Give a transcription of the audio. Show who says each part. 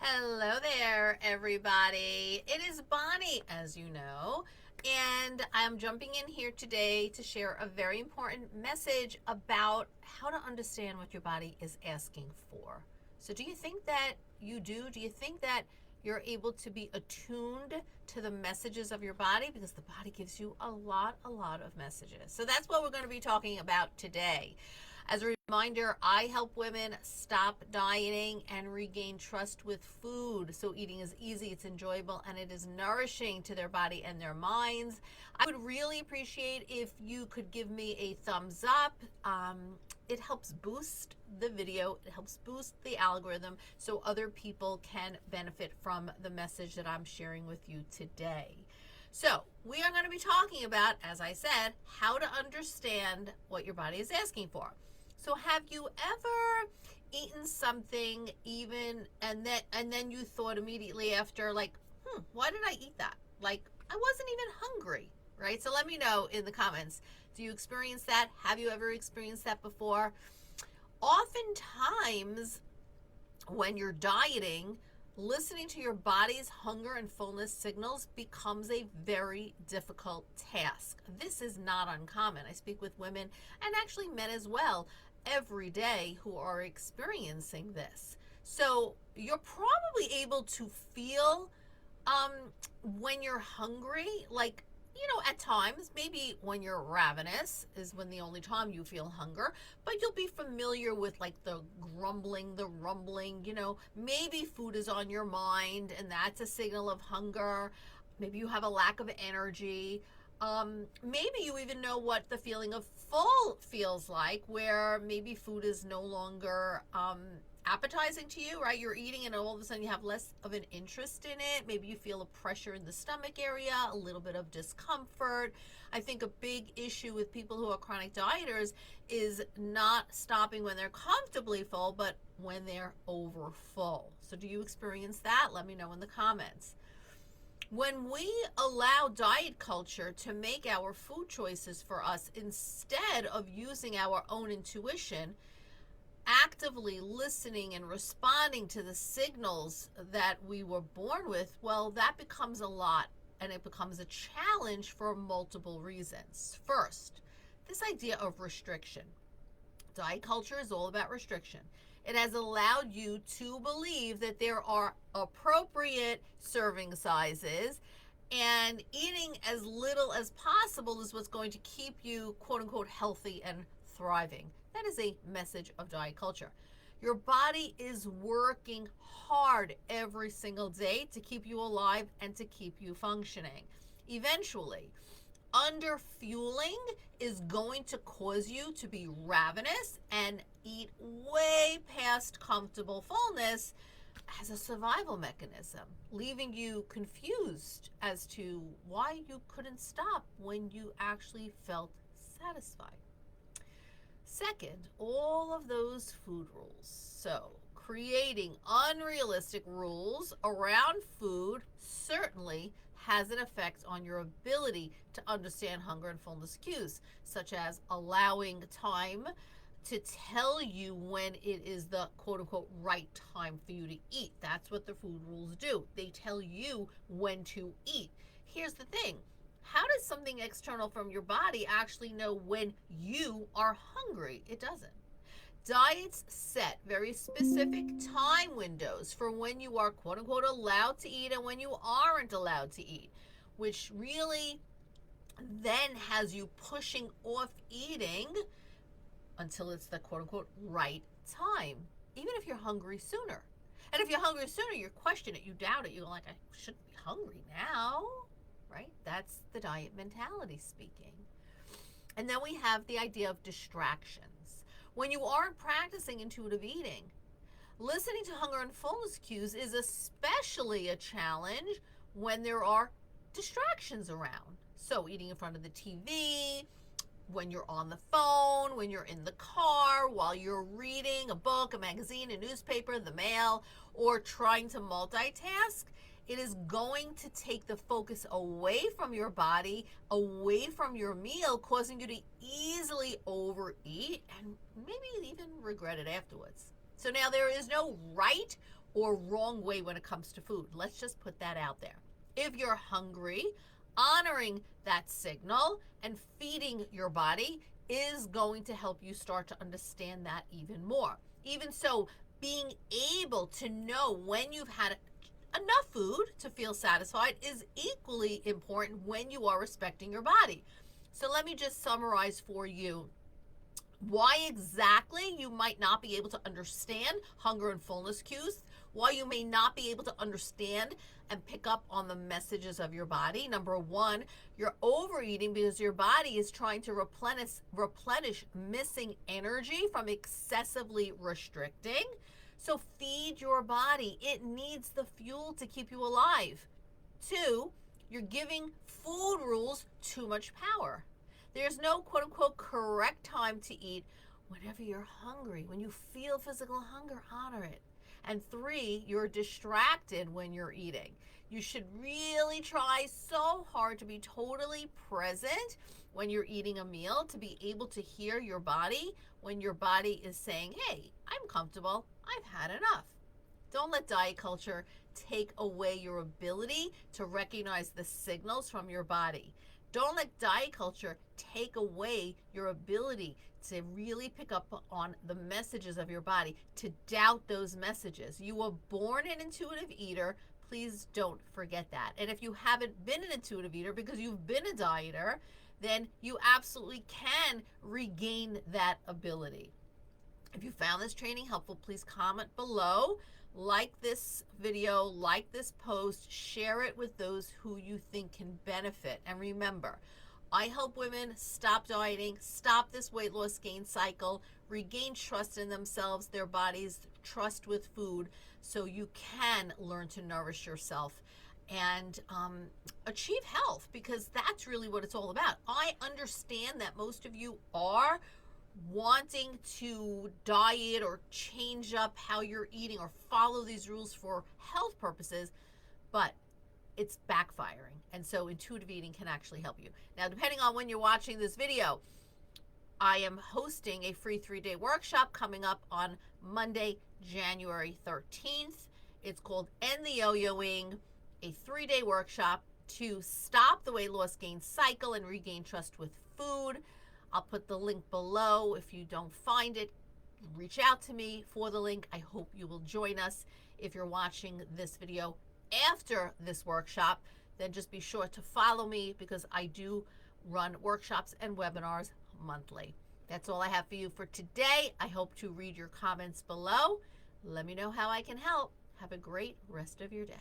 Speaker 1: Hello there, everybody. It is Bonnie, as you know, and I'm jumping in here today to share a very important message about how to understand what your body is asking for. So, do you think that you do? Do you think that you're able to be attuned to the messages of your body? Because the body gives you a lot of messages. So, that's what we're going to be talking about today. As a reminder, I help women stop dieting and regain trust with food. So eating is easy, it's enjoyable, and it is nourishing to their body and their minds. I would really appreciate if you could give me a thumbs up. It helps boost the video, it helps boost the algorithm so other people can benefit from the message that I'm sharing with you today. So, we are going to be talking about, as I said, how to understand what your body is asking for. So, have you ever eaten something and then you thought immediately after, like, why did I eat that? Like, I wasn't even hungry, right? So let me know in the comments. Do you experience that? Have you ever experienced that before? Oftentimes, when you're dieting, listening to your body's hunger and fullness signals becomes a very difficult task. This is not uncommon. I speak with women and actually men as well every day who are experiencing this. So you're probably able to feel when you're hungry, like, at times, maybe when you're ravenous is when the only time you feel hunger, but you'll be familiar with like the grumbling, the rumbling, maybe food is on your mind and that's a signal of hunger. Maybe you have a lack of energy. Maybe you even know what the feeling of full feels like, where maybe food is no longer appetizing to you, right? You're eating and all of a sudden you have less of an interest in it. Maybe you feel a pressure in the stomach area, a little bit of discomfort. I think a big issue with people who are chronic dieters is not stopping when they're comfortably full, but when they're over full. So do you experience that? Let me know in the comments. When we allow diet culture to make our food choices for us instead of using our own intuition, actively listening and responding to the signals that we were born with, well, that becomes a lot, and it becomes a challenge for multiple reasons. First, this idea of restriction. Diet culture is all about restriction. It has allowed you to believe that there are appropriate serving sizes, and eating as little as possible is what's going to keep you, quote unquote, healthy and thriving. That is a message of diet culture. Your body is working hard every single day to keep you alive and to keep you functioning. Eventually, underfueling is going to cause you to be ravenous and eat way past comfortable fullness as a survival mechanism, leaving you confused as to why you couldn't stop when you actually felt satisfied. Second, all of those food rules. So, creating unrealistic rules around food certainly has an effect on your ability to understand hunger and fullness cues, such as allowing time to tell you when it is the quote unquote right time for you to eat. That's what the food rules do. They tell you when to eat. Here's the thing. How does something external from your body actually know when you are hungry? It doesn't. Diets set very specific time windows for when you are, quote unquote, allowed to eat and when you aren't allowed to eat, which really then has you pushing off eating until it's the, quote unquote, right time, even if you're hungry sooner. And if you're hungry sooner, you question it, you doubt it, you're like, I shouldn't be hungry now. Right? That's the diet mentality speaking. And then we have the idea of distractions. When you aren't practicing intuitive eating, listening to hunger and fullness cues is especially a challenge when there are distractions around. So eating in front of the TV, when you're on the phone, when you're in the car, while you're reading a book, a magazine, a newspaper, the mail, or trying to multitask, it is going to take the focus away from your body, away from your meal, causing you to easily overeat and maybe even regret it afterwards. So now there is no right or wrong way when it comes to food. Let's just put that out there. If you're hungry, honoring that signal and feeding your body is going to help you start to understand that even more. Even so, being able to know when you've had enough food to feel satisfied is equally important when you are respecting your body. So let me just summarize for you why exactly you might not be able to understand hunger and fullness cues, why you may not be able to understand and pick up on the messages of your body. Number one, you're overeating because your body is trying to replenish missing energy from excessively restricting. So feed your body. It needs the fuel to keep you alive. Two, you're giving food rules too much power. There's no quote unquote correct time to eat. Whenever you're hungry, when you feel physical hunger, honor it. And three, you're distracted when you're eating. You should really try so hard to be totally present when you're eating a meal, to be able to hear your body when your body is saying, hey, I'm comfortable, I've had enough. Don't let diet culture take away your ability to recognize the signals from your body. Don't let diet culture take away your ability to really pick up on the messages of your body, to doubt those messages. You were born an intuitive eater. Please don't forget that. And if you haven't been an intuitive eater because you've been a dieter, then you absolutely can regain that ability. If you found this training helpful, please comment below. Like this video, like this post, share it with those who you think can benefit. And remember, I help women stop dieting, stop this weight loss gain cycle, regain trust in themselves, their bodies, trust with food, so you can learn to nourish yourself and achieve health, because that's really what it's all about. I understand that most of you are wanting to diet or change up how you're eating or follow these rules for health purposes, but it's backfiring. And so intuitive eating can actually help you. Now, depending on when you're watching this video, I am hosting a free 3-day workshop coming up on Monday, January 13th. It's called End the Yo-Yoing, a 3-day workshop to stop the weight loss gain cycle and regain trust with food. I'll put the link below. If you don't find it, reach out to me for the link. I hope you will join us. If you're watching this video after this workshop, then just be sure to follow me, because I do run workshops and webinars monthly. That's all I have for you for today. I hope to read your comments below. Let me know how I can help. Have a great rest of your day.